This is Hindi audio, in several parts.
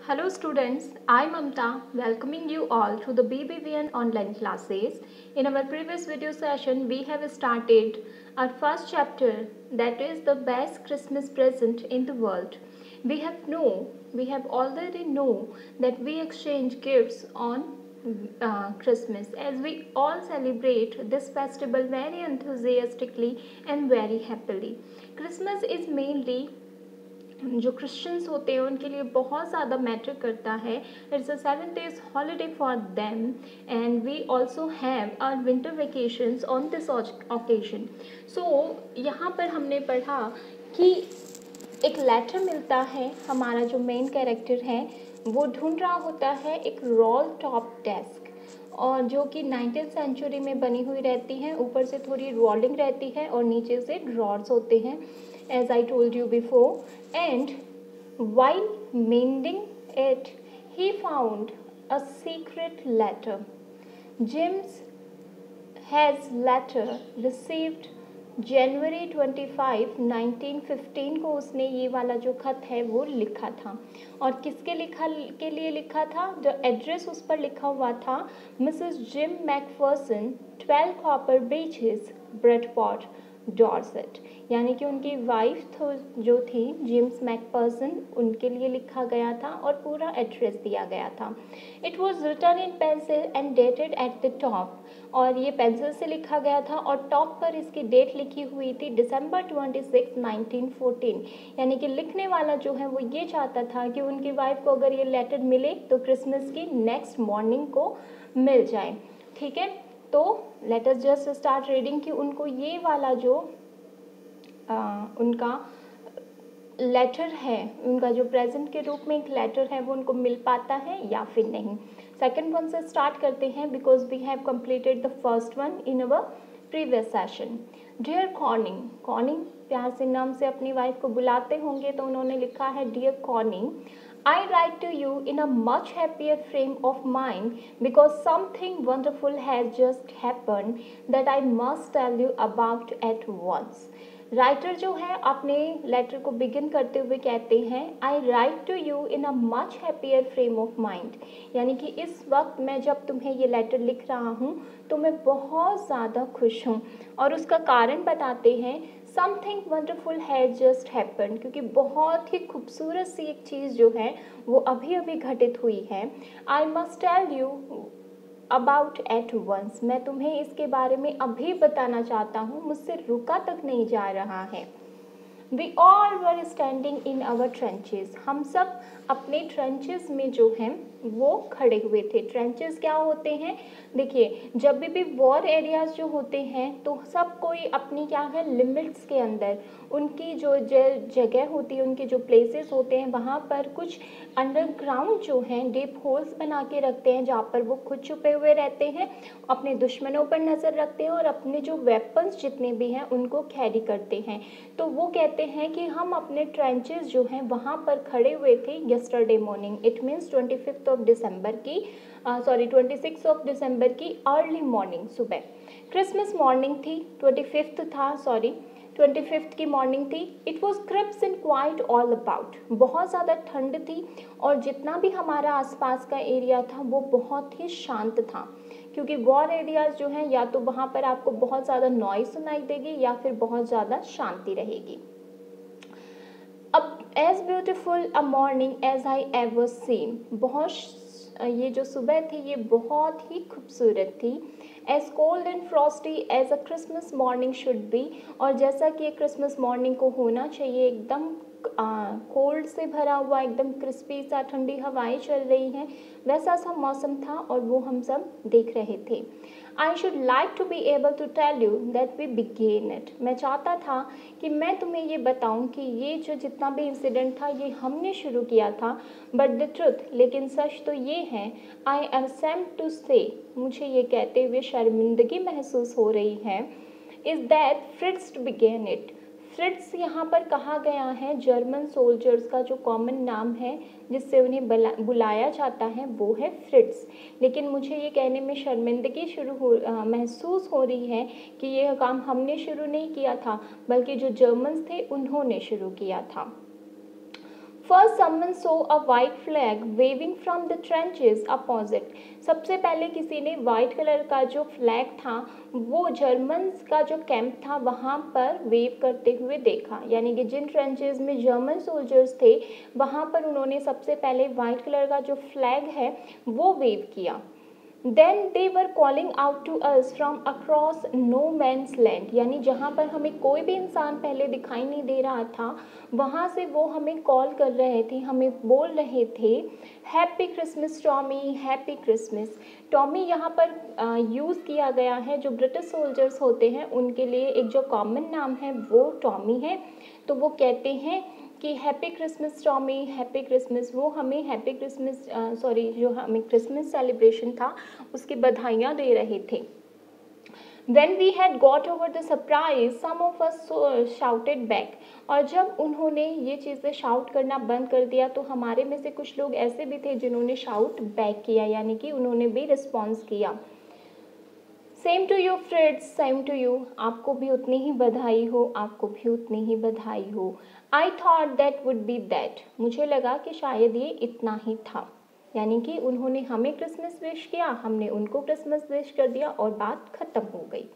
Hello students, I Mamta welcoming you all to the BBVN online classes. In our previous video session, we have started our first chapter, that is the best Christmas present in the world. We have already know that we exchange gifts on Christmas, as we all celebrate this festival very enthusiastically and very happily. Christmas is mainly जो क्रिश्चियंस होते हैं उनके लिए बहुत ज़्यादा मैटर करता है. It's a 7 days holiday for them and we also have our winter vacations on this occasion. So यहाँ पर हमने पढ़ा कि एक लेटर मिलता है. हमारा जो मेन कैरेक्टर है वो ढूंढ रहा होता है एक रोल टॉप डेस्क, और जो कि 19th सेंचुरी में बनी हुई रहती है. ऊपर से थोड़ी रोलिंग रहती है और नीचे से ड्रॉर्स होते हैं, as I told you before. And while mending it, he found a secret letter. Jim's has letter received January 25, 1915 को उसने ये वाला जो खत है वो लिखा था. और किसके के लिए लिखा था? जो एड्रेस उस पर लिखा हुआ था, Mrs Jim McPherson, 12 Copper Breeches, Bridport, Dorset. यानी कि उनकी वाइफ जो थी जेम्स मैकपर्सन, उनके लिए लिखा गया था और पूरा एड्रेस दिया गया था. It was written in pencil and dated at the top. और ये पेंसिल से लिखा गया था और टॉप पर इसकी डेट लिखी हुई थी December 26, 1914. यानी कि लिखने वाला जो है वो ये चाहता था कि उनकी वाइफ को अगर ये लेटर मिले तो क्रिसमस की नेक्स्ट मॉर्निंग को मिल जाए. ठीक है, तो let us just start reading कि उनको ये वाला जो उनका लेटर है, उनका जो प्रेजेंट के रूप में एक लेटर है वो उनको मिल पाता है या फिर नहीं. सेकंड वन से स्टार्ट करते हैं because we have completed the first one in our previous session. Dear Corning, Corning प्यार से नाम से अपनी वाइफ को बुलाते होंगे तो उन्होंने लिखा है dear Corning, I write to you in a much happier frame of mind because something wonderful has just happened that I must tell you about at once. Writer जो है अपने लेटर को बिगिन करते हुए कहते हैं I write to you in a much happier frame of mind. यानी कि इस वक्त मैं जब तुम्हें ये लेटर लिख रहा हूँ तो मैं बहुत ज़्यादा खुश हूँ. और उसका कारण बताते हैं, something wonderful has just happen, क्योंकि बहुत ही खूबसूरत सी एक चीज़ जो है वो अभी अभी घटित हुई है. I must tell you about at once, मैं तुम्हें इसके बारे में अभी बताना चाहता हूँ, मुझसे रुका तक नहीं जा रहा है. We all were standing in our trenches, हम सब अपने ट्रेंचेस में जो हैं वो खड़े हुए थे. ट्रेंचेस क्या होते हैं? देखिए, जब भी वॉर एरियाज जो होते हैं तो सब कोई अपनी क्या है लिमिट्स के अंदर उनकी जो जगह होती है, उनके जो प्लेसेस होते हैं वहाँ पर कुछ अंडरग्राउंड जो हैं डीप होल्स बना के रखते हैं जहाँ पर वो खुद छुपे हुए रहते हैं, अपने दुश्मनों पर नज़र रखते हैं और अपने जो वेपन्स जितने भी हैं उनको कैरी करते हैं. तो वो कहते हैं कि हम अपने ट्रेंचेस जो हैं वहाँ पर खड़े हुए थे यस्टरडे मॉर्निंग. इट मीन्स 25 दिसंबर की 26 दिसंबर की अर्ली मॉर्निंग, सुबह. क्रिसमस मॉर्निंग थी, 25th की मॉर्निंग थी. It was crisp and quiet all about, बहुत ज़्यादा ठंड थी और जितना भी हमारा आसपास का एरिया था वो बहुत ही शांत था, क्योंकि वॉर एरियाज जो हैं या तो वहाँ पर आपको बहुत ज़्यादा नॉइस सुनाई देगी या फिर बहुत ज़्यादा शांति रहेगी. अब as beautiful a morning as I ever seen, ये जो सुबह थी ये बहुत ही खूबसूरत थी. As cold and frosty as a Christmas morning should be, और जैसा कि एक क्रिसमस मॉर्निंग को होना चाहिए, एकदम कोल्ड से भरा हुआ, एकदम क्रिस्पी सा, ठंडी हवाएं चल रही हैं, वैसा सा मौसम था और वो हम सब देख रहे थे. I should like to be able to tell you that we began it, मैं चाहता था कि मैं तुम्हें ये बताऊं कि ये जो जितना भी इंसिडेंट था ये हमने शुरू किया था. बट द ट्रुथ, लेकिन सच तो ये है, आई एम सेम टू से, मुझे ये कहते हुए शर्मिंदगी महसूस हो रही है, is that Fritz began it. Fritz यहाँ पर कहा गया है जर्मन सोल्जर्स का जो कॉमन नाम है जिससे उन्हें बुलाया जाता है वो है फ्रिट्ज. लेकिन मुझे ये कहने में शर्मिंदगी महसूस हो रही है कि यह काम हमने शुरू नहीं किया था बल्कि जो जर्मन्स थे उन्होंने शुरू किया था. First someone saw a white flag waving from the trenches opposite. सबसे पहले किसी ने वाइट कलर का जो फ्लैग था वो जर्मन्स का जो कैंप था वहाँ पर वेव करते हुए देखा, यानी कि जिन ट्रेंचेस में जर्मन सोल्जर्स थे वहाँ पर उन्होंने सबसे पहले वाइट कलर का जो फ्लैग है वो वेव किया। Then they were calling out to us from across no man's land, यानी जहाँ पर हमें कोई भी इंसान पहले दिखाई नहीं दे रहा था वहाँ से वो हमें कॉल कर रहे थे, हमें बोल रहे थे happy Christmas Tommy, happy Christmas. Tommy यहाँ पर यूज़ किया गया है, जो ब्रिटिश सोल्जर्स होते हैं उनके लिए एक जो कॉमन नाम है वो टॉमी है। तो वो कहते हैं कि happy Christmas Tommy, happy Christmas. वो हमें हैप्पी क्रिसमस जो हमें क्रिसमस सेलिब्रेशन था उसकी बधाइयाँ दे रहे थे। When we had got over the surprise, some of us shouted back. और जब उन्होंने ये चीज़ें शाउट करना बंद कर दिया तो हमारे में से कुछ लोग ऐसे भी थे जिन्होंने शाउट बैक किया, यानी कि उन्होंने भी रिस्पॉन्स किया। Same to you friends, same to you. आपको भी उतनी ही बधाई हो, आपको भी उतनी ही बधाई हो। I thought that would be that. मुझे लगा कि शायद ये इतना ही था, यानी कि उन्होंने हमें क्रिसमस विश किया, हमने उनको क्रिसमस विश कर दिया और बात खत्म हो गई।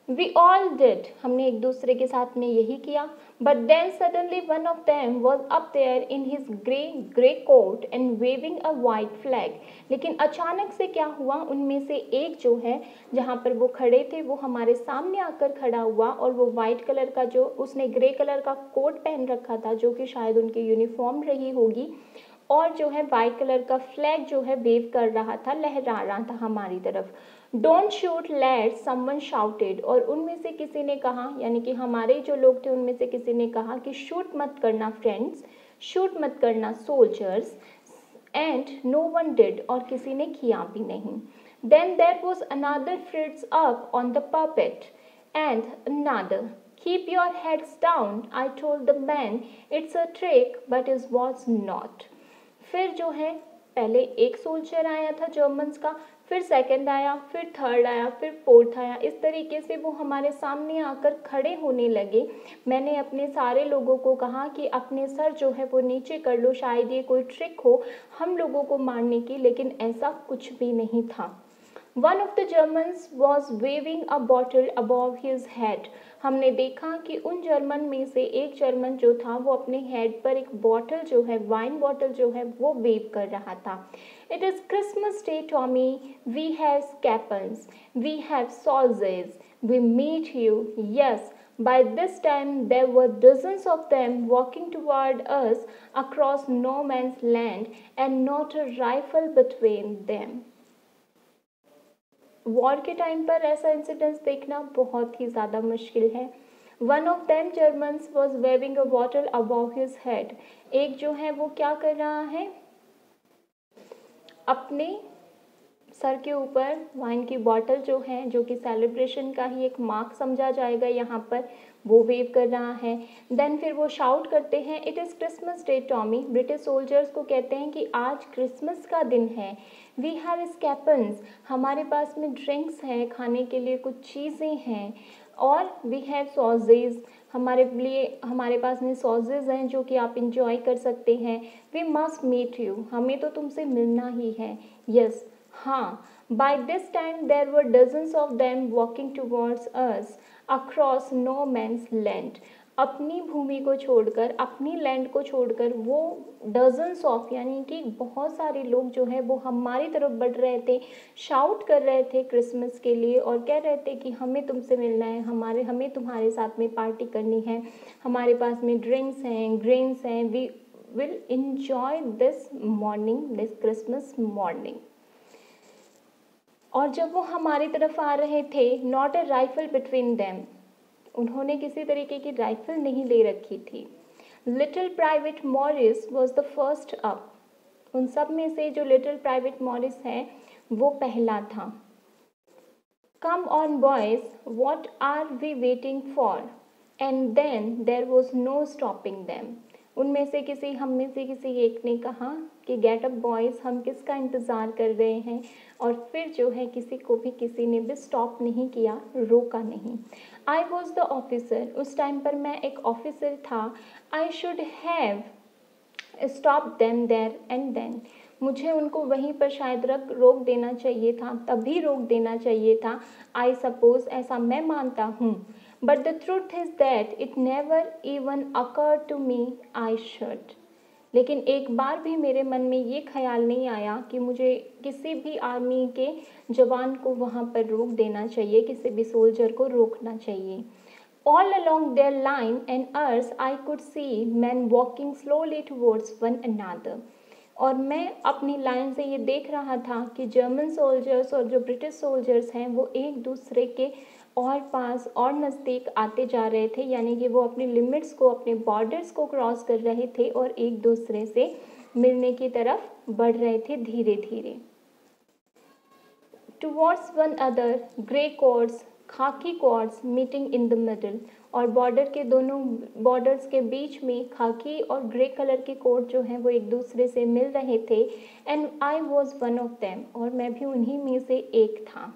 We all did, हमने एक दूसरे के साथ में यही किया। But then suddenly one of them was up there in his grey coat and waving a white flag. लेकिन अचानक से क्या हुआ, उनमें से एक जो है जहाँ पर वो खड़े थे वो हमारे सामने आकर खड़ा हुआ और वो वाइट कलर का जो उसने ग्रे कलर का कोट पहन रखा था जो कि शायद उनकी यूनिफॉर्म रही होगी, और जो है वाइट कलर का फ्लैग जो है वेव कर रहा था, लहरा रहा था हमारी तरफ। Don't shoot let's, someone shouted. और उनमें से किसी ने कहा, यानी कि हमारे जो लोग थे उनमें से किसी ने कहा कि शूट मत करना फ्रेंड्स, शूट मत करना soldiers. And no one did, और किसी ने किया भी नहीं। Then there was another Fritz up on the parapet and another keep your heads down. I told the man it's a trick but is was not. फिर जो है पहले एक सोल्जर आया था जर्मन्स का, फिर सेकंड आया, फिर थर्ड आया, फिर फोर्थ आया। इस तरीके से वो हमारे सामने आकर खड़े होने लगे। मैंने अपने सारे लोगों को कहा कि अपने सर जो है वो नीचे कर लो, शायद ये कोई ट्रिक हो हम लोगों को मारने की, लेकिन ऐसा कुछ भी नहीं था। One of the Germans was waving a bottle above his head. हमने देखा कि उन जर्मन में से एक जर्मन जो था वो अपने हेड पर एक बॉटल जो है, वाइन बॉटल जो है वो वेव कर रहा था। It is Christmas Day, Tommy. We have scapuns. We have sausages. We meet you. Yes. By this time there were dozens of them walking toward us across no man's land and not a rifle between them. War के टाइम पर ऐसा इंसिडेंस देखना बहुत ही ज़्यादा मुश्किल है। One of them Germans was waving a bottle above his head. एक जो है वो क्या कर रहा है, अपने सर के ऊपर वाइन की बॉटल जो है, जो कि सेलिब्रेशन का ही एक मार्क समझा जाएगा यहाँ पर, वो वेव कर रहा है। देन फिर वो शाउट करते हैं, it is Christmas day Tommy. British soldiers को कहते हैं कि आज क्रिसमस का दिन है। वी हैव स्कैपन्स, हमारे पास में ड्रिंक्स हैं, खाने के लिए कुछ चीज़ें हैं। और वी हैव सॉसेज, हमारे पास में सॉसेज हैं जो कि आप इंजॉय कर सकते हैं। वी मस्ट मीट यू, हमें तो तुमसे मिलना ही है। यस, हाँ। By this time there were dozens of them walking towards us across no man's land. अपनी भूमि को छोड़कर, अपनी लैंड को छोड़कर वो डजन्स ऑफ, यानी कि बहुत सारे लोग जो है वो हमारी तरफ बढ़ रहे थे, शाउट कर रहे थे क्रिसमस के लिए और कह रहे थे कि हमें तुमसे मिलना है, हमें तुम्हारे साथ में पार्टी करनी है, हमारे पास में ड्रिंक्स हैं, ग्रेन्स हैं, we will enjoy this morning, this Christmas morning. और जब वो हमारी तरफ आ रहे थे, not a rifle between them, उन्होंने किसी तरीके की राइफल नहीं ले रखी थी। Little private Morris was the first up. उन सब में से जो लिटिल प्राइवेट मॉरिस है वो पहला था। Come on boys, what are we waiting for? And then there was no stopping them. हम में से किसी एक ने कहा कि गेट अप बॉयज़, हम किसका इंतज़ार कर रहे हैं। और फिर जो है किसी ने भी स्टॉप नहीं किया, रोका नहीं। आई वॉज द ऑफिसर, उस टाइम पर मैं एक ऑफिसर था। I should have stop them there and then, मुझे उनको वहीं पर शायद रोक देना चाहिए था, तभी रोक देना चाहिए था, आई सपोज, ऐसा मैं मानता हूँ। But the truth is that it never even occur to me I should, लेकिन एक बार भी मेरे मन में ये ख्याल नहीं आया कि मुझे किसी भी आर्मी के जवान को वहाँ पर रोक देना चाहिए, किसी भी सोल्जर को रोकना चाहिए। All along their line and ours, I could see men walking slowly towards one another. और मैं अपनी लाइन से ये देख रहा था कि जर्मन सोल्जर्स और जो ब्रिटिश सोल्जर्स हैं वो एक दूसरे के और पास और नज़दीक आते जा रहे थे, यानी कि वो अपनी लिमिट्स को, अपने बॉर्डर्स को क्रॉस कर रहे थे और एक दूसरे से मिलने की तरफ बढ़ रहे थे धीरे धीरे। Towards one other, grey cords, khaki cords meeting in the middle, और बॉर्डर के दोनों बॉर्डर्स के बीच में खाकी और ग्रे कलर के कोड जो हैं वो एक दूसरे से मिल रहे थे। And I was one of them, और मैं भी उन्हीं में से एक था।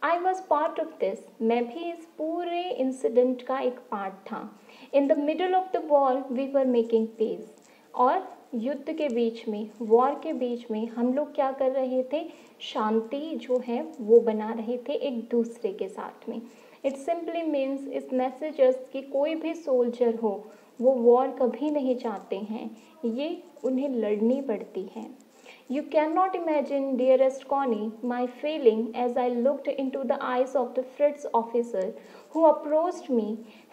I was part of this, मैं भी इस पूरे इंसिडेंट का एक पार्ट था। In the middle of the war we were making peace, और युद्ध के बीच में, वॉर के बीच में हम लोग क्या कर रहे थे, शांति जो है वो बना रहे थे एक दूसरे के साथ में। इट सिंपली मीन्स इस मैसेजेस कि कोई भी सोल्जर हो वो वॉर कभी नहीं चाहते हैं, ये उन्हें लड़नी पड़ती है। You cannot imagine, dearest Connie, my feeling as I looked into the eyes of the Fritz officer who approached me,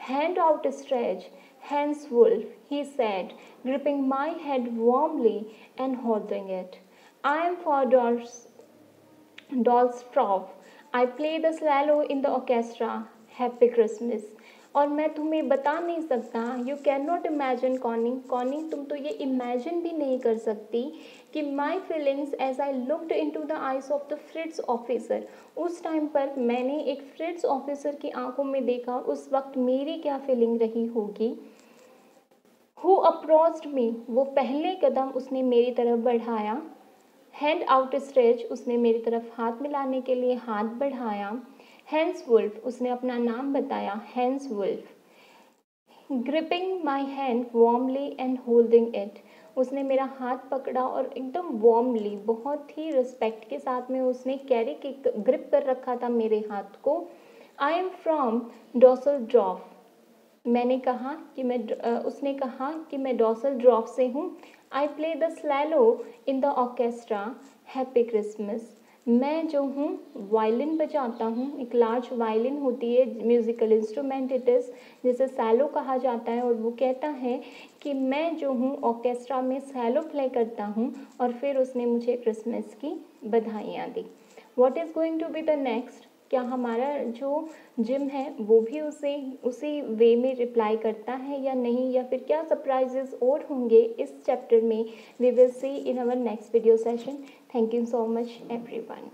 hand outstretched. Hans Wolf, he said, gripping my head warmly and holding it. I am for Dolstroff. I play the cello in the orchestra. Happy Christmas. और मैं तुम्हें बता नहीं सकता, you can not imagine Connie, तुम तो ये इमेजिन भी नहीं कर सकती कि my feelings as I looked into the eyes of the Fritz officer, उस टाइम पर मैंने एक फ्रिट्स ऑफिसर की आंखों में देखा, उस वक्त मेरी क्या फीलिंग रही होगी। हु अप्रोच्ड मी, वो पहले कदम उसने मेरी तरफ बढ़ाया। हैंड आउट स्ट्रेच, उसने मेरी तरफ हाथ मिलाने के लिए हाथ बढ़ाया। हैंस वुल्फ, उसने अपना नाम बताया, Hans Wolf. Gripping my hand warmly and holding it, उसने मेरा हाथ पकड़ा और एकदम वार्मली, बहुत ही रिस्पेक्ट के साथ में उसने कैरी की ग्रिप कर रखा था मेरे हाथ को। आई एम फ्रॉम डॉसलड्रॉफ, मैंने कहा कि उसने कहा कि मैं डॉसलड्रॉफ से हूँ। I play the cello in the orchestra, happy Christmas, मैं जो हूँ वायलिन बजाता हूँ, एक लार्ज वायलिन होती है, म्यूज़िकल इंस्ट्रूमेंट इट इज़, जिसे सैलो कहा जाता है, और वो कहता है कि मैं जो हूँ ऑर्केस्ट्रा में सैलो प्ले करता हूँ, और फिर उसने मुझे क्रिसमस की बधाइयाँ दी। What is going to be the next, क्या हमारा जो जिम है वो भी उसी वे में रिप्लाई करता है या नहीं, या फिर क्या सरप्राइजेस और होंगे इस चैप्टर में, we will see in our next video session. Thank you so much everyone.